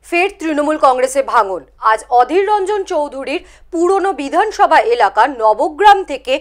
ফের তৃণমূল কংগ্রেসে ভাঙন। আজ অধীর রঞ্জন চৌধুরীর পুরনো বিধানসভা এলাকা নবগ্রাম থেকে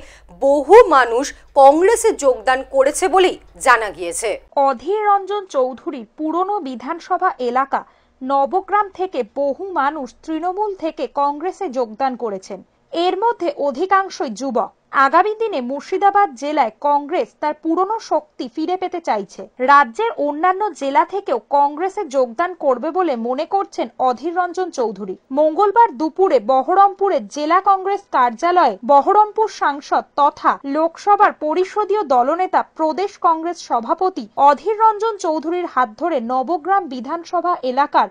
বহু মানুষ কংগ্রেসে যোগদান করেছে বলেই জানা গিয়েছে। অধীর রঞ্জন চৌধুরীর পুরনো বিধানসভা এলাকা নবগ্রাম থেকে বহু মানুষ তৃণমূল থেকে কংগ্রেসে যোগদান করেছেন। এর মধ্যে অধিকাংশই যুবক। আগামী দিনে মুর্শিদাবাদ জেলায় কংগ্রেস তার পুরনো শক্তি ফিরে পেতে চাইছে। রাজ্যের অন্যান্য জেলা থেকেও কংগ্রেসে যোগদান করবে বলে মনে করছেন অধীর রঞ্জন চৌধুরী। মঙ্গলবার দুপুরে বহরমপুরের জেলা কংগ্রেস কার্যালয়ে বহরমপুর সাংসদ তথা লোকসভার পরিষদীয় দলনেতা প্রদেশ কংগ্রেস সভাপতি অধীর রঞ্জন চৌধুরীর হাত ধরে নবগ্রাম বিধানসভা এলাকার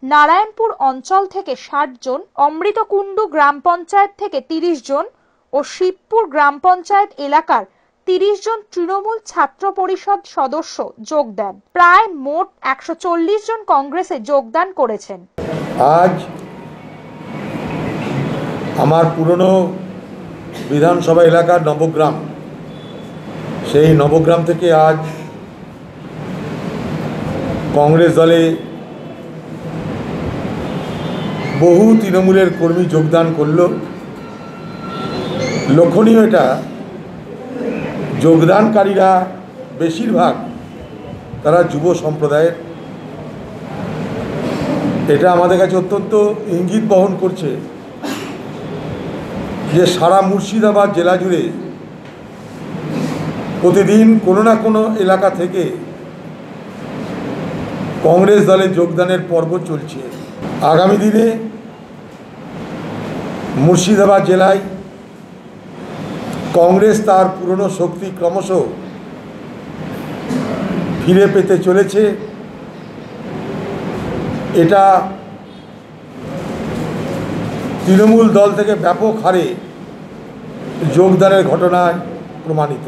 নারায়ণপুর অঞ্চল থেকে ৬০ জন, অমৃতকুণ্ডু গ্রাম পঞ্চায়েত থেকে ৩০ জন ও শিবপুর গ্রাম পঞ্চায়েত এলাকার ৩০ জন তৃণমূল ছাত্র পরিষদ সদস্য যোগ দেন। প্রায় মোট ১৪০ জন কংগ্রেসে যোগদান করেছেন। আজ আমার পুরনো বিধানসভা এলাকা নবগ্রাম, সেই নবগ্রাম থেকে আজ কংগ্রেস দলে বহু তৃণমূলের কর্মী যোগদান করল। লক্ষণীয়, এটা যোগদানকারীরা বেশিরভাগ তারা যুব সম্প্রদায়ের। এটা আমাদের কাছে অত্যন্ত ইঙ্গিত বহন করছে যে সারা মুর্শিদাবাদ জেলা জুড়ে প্রতিদিন কোনো না কোনো এলাকা থেকে কংগ্রেস দলে যোগদানের পর্ব চলছে। আগামী দিনে মুর্শিদাবাদ জেলায় কংগ্রেস তার পুরনো শক্তি ক্রমশ ফিরে পেতে চলেছে। এটা তৃণমূল দল থেকে ব্যাপক হারে যোগদানের ঘটনায় প্রমাণিত।